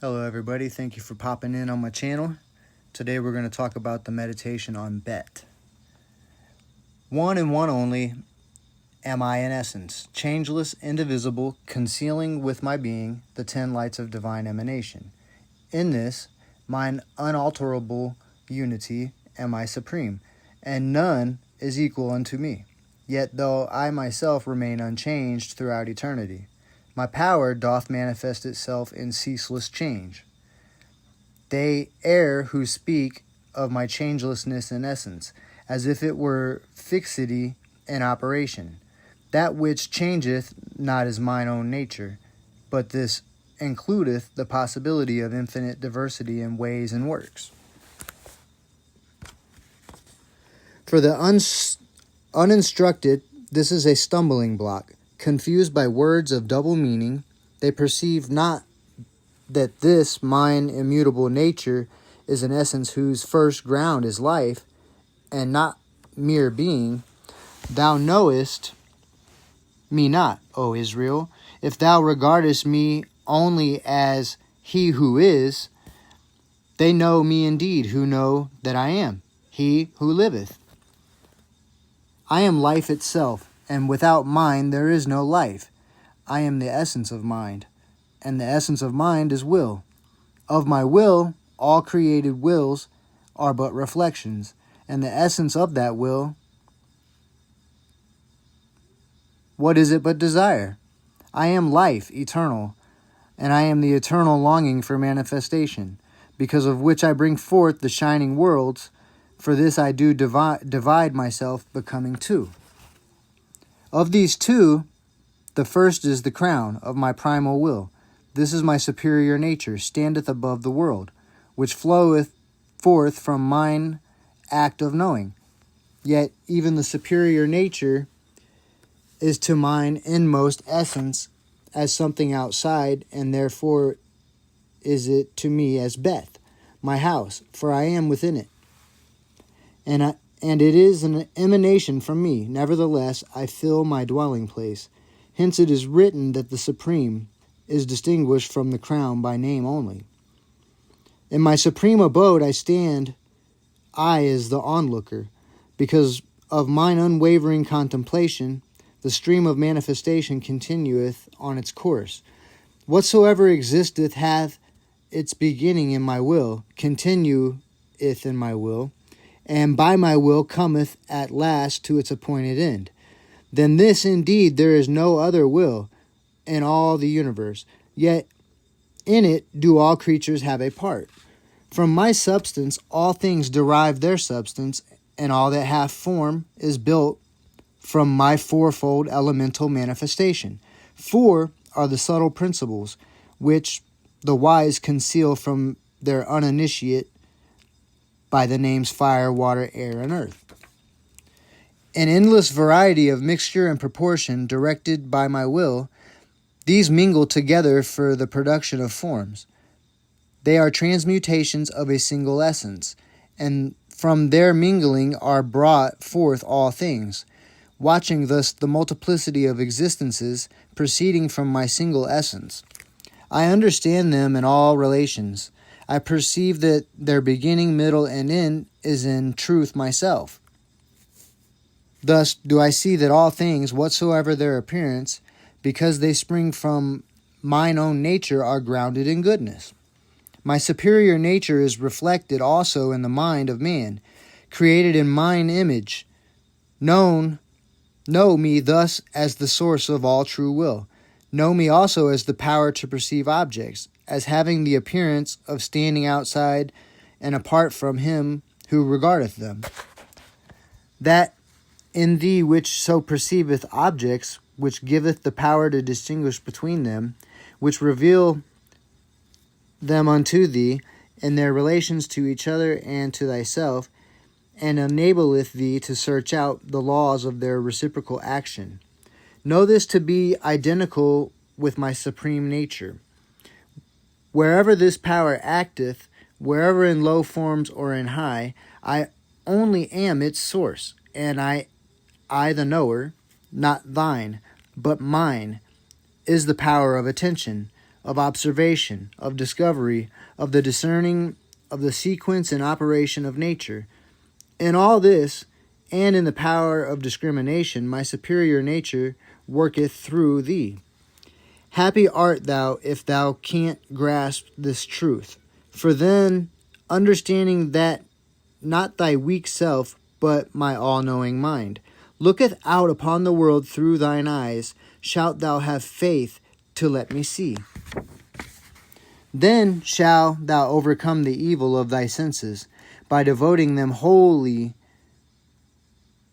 Hello everybody, thank you for popping in on my channel. Today we're going to talk about the meditation on Bet. One and one only am I in essence, changeless, indivisible, concealing with my being the 10 lights of divine emanation. In this, mine unalterable unity am I supreme, and none is equal unto me. Yet though I myself remain unchanged throughout eternity, my power doth manifest itself in ceaseless change. They err who speak of my changelessness in essence, as if it were fixity in operation. That which changeth not is mine own nature, but this includeth the possibility of infinite diversity in ways and works. For the uninstructed, this is a stumbling block. Confused by words of double meaning, they perceive not that this mine immutable nature is an essence whose first ground is life, and not mere being. Thou knowest me not, O Israel. If thou regardest me only as he who is, they know me indeed who know that I am, he who liveth. I am life itself, and without mind there is no life. I am the essence of mind, and the essence of mind is will. Of my will, all created wills are but reflections, and the essence of that will, what is it but desire? I am life eternal, and I am the eternal longing for manifestation, because of which I bring forth the shining worlds. For this I do divide myself, becoming two. Of these two, the first is the crown of my primal will. This is my superior nature, standeth above the world, which floweth forth from mine act of knowing. Yet even the superior nature is to mine inmost essence as something outside, and therefore is it to me as Beth, my house, for I am within it. And it is an emanation from me. Nevertheless, I fill my dwelling place. Hence it is written that the Supreme is distinguished from the crown by name only. In my supreme abode I stand, I as the onlooker. Because of mine unwavering contemplation, the stream of manifestation continueth on its course. Whatsoever existeth hath its beginning in my will, continueth in my will, and by my will cometh at last to its appointed end. Then this indeed there is no other will in all the universe, yet in it do all creatures have a part. From my substance all things derive their substance, and all that hath form is built from my fourfold elemental manifestation. 4 are the subtle principles, which the wise conceal from their uninitiate by the names fire, water, air, and earth. An endless variety of mixture and proportion directed by my will, these mingle together for the production of forms. They are transmutations of a single essence, and from their mingling are brought forth all things. Watching thus the multiplicity of existences proceeding from my single essence, I understand them in all relations. I perceive that their beginning, middle, and end is in truth myself. Thus do I see that all things, whatsoever their appearance, because they spring from mine own nature, are grounded in goodness. My superior nature is reflected also in the mind of man, created in mine image. Know me thus as the source of all true will. Know me also as the power to perceive objects, as having the appearance of standing outside and apart from him who regardeth them. That in thee which so perceiveth objects, which giveth the power to distinguish between them, which reveal them unto thee in their relations to each other and to thyself, and enableth thee to search out the laws of their reciprocal action. Know this to be identical with my supreme nature. Wherever this power acteth, wherever in low forms or in high, I only am its source, and I the knower, not thine, but mine, is the power of attention, of observation, of discovery, of the discerning of the sequence and operation of nature. In all this, and in the power of discrimination, my superior nature worketh through thee. Happy art thou if thou canst grasp this truth, for then, understanding that not thy weak self, but my all-knowing mind, looketh out upon the world through thine eyes, shalt thou have faith to let me see. Then shalt thou overcome the evil of thy senses, by devoting them wholly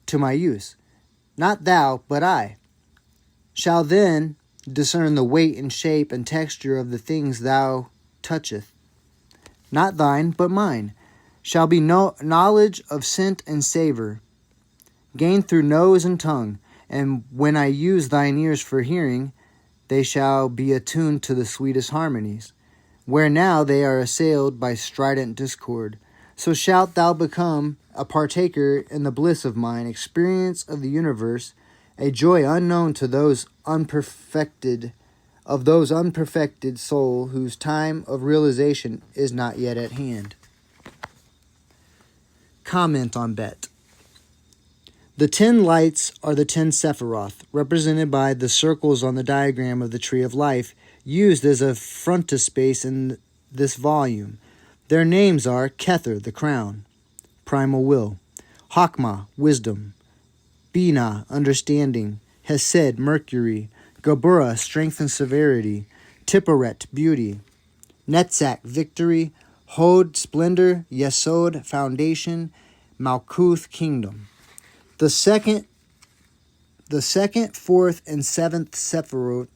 to my use. Not thou, but I, shall then discern the weight and shape and texture of the things thou toucheth. Not thine, but mine, shall be knowledge of scent and savor, gained through nose and tongue, and when I use thine ears for hearing, they shall be attuned to the sweetest harmonies, where now they are assailed by strident discord. So shalt thou become a partaker in the bliss of mine experience of the universe, a joy unknown to those unperfected soul whose time of realization is not yet at hand. Comment on Bet. The 10 lights are the 10 Sephiroth, represented by the circles on the diagram of the Tree of Life, used as a frontispiece in this volume. Their names are Kether, the crown, primal will; Hakma, wisdom; Bina, understanding; Hesed, mercury; Gabura, strength and severity; Tipperet, beauty; Netzach, victory; Hod, splendor; Yesod, foundation; Malkuth, kingdom. The second, fourth, and seventh Sephiroth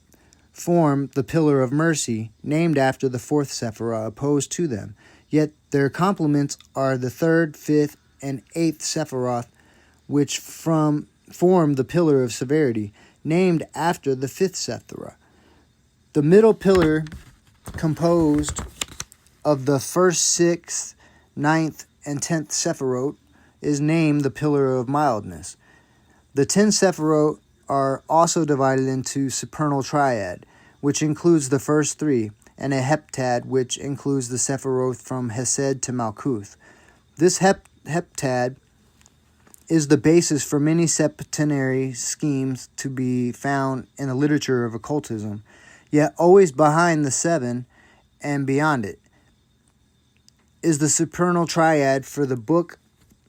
form the pillar of mercy, named after the fourth Sephirah opposed to them. Yet their complements are the third, fifth, and eighth Sephiroth, which form the pillar of severity, named after the fifth Sephirah. The middle pillar, composed of the first, sixth, ninth, and 10th Sephiroth, is named the pillar of mildness. The 10 Sephiroth are also divided into supernal triad, which includes the first 3, and a heptad, which includes the Sephiroth from Hesed to Malkuth. This heptad is the basis for many septenary schemes to be found in the literature of occultism, yet always behind the 7 and beyond it is the supernal triad, for the Book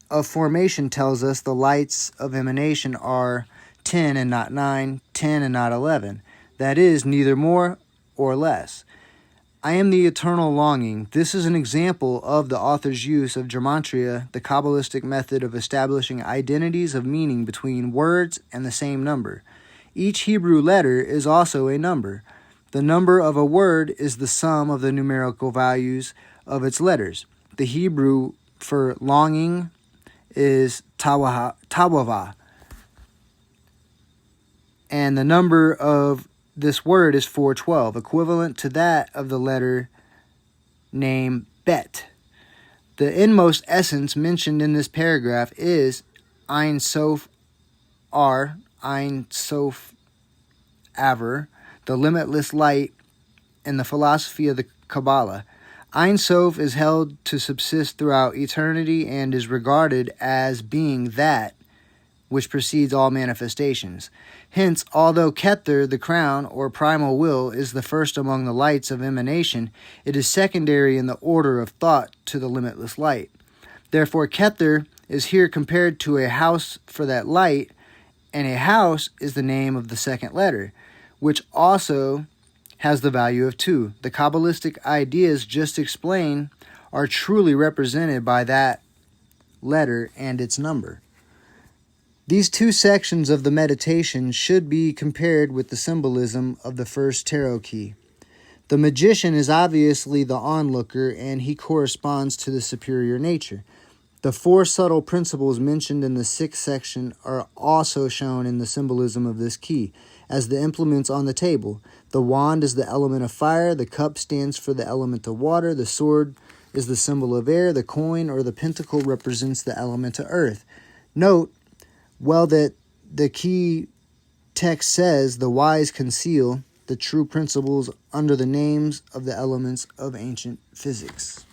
of Formation tells us the lights of emanation are 10 and not 9, 10 and not 11. That is, neither more or less. I am the eternal longing. This is an example of the author's use of gematria, the Kabbalistic method of establishing identities of meaning between words and the same number. Each Hebrew letter is also a number. The number of a word is the sum of the numerical values of its letters. The Hebrew for longing is tawava, and the number of this word is 412, equivalent to that of the letter name Bet. The inmost essence mentioned in this paragraph is Ein Sof Ar, Ein Sof Aver, the limitless light in the philosophy of the Kabbalah. Ein Sof is held to subsist throughout eternity and is regarded as being that which precedes all manifestations. Hence, although Kether, the crown, or primal will, is the first among the lights of emanation, it is secondary in the order of thought to the limitless light. Therefore, Kether is here compared to a house for that light, and a house is the name of the second letter, which also has the value of 2. The Kabbalistic ideas just explained are truly represented by that letter and its number. These 2 sections of the meditation should be compared with the symbolism of the first tarot key. The magician is obviously the onlooker, and he corresponds to the superior nature. The 4 subtle principles mentioned in the 6th section are also shown in the symbolism of this key, as the implements on the table. The wand is the element of fire, the cup stands for the element of water, the sword is the symbol of air, the coin or the pentacle represents the element of earth. Note well that the key text says, "The wise conceal the true principles under the names of the elements of ancient physics.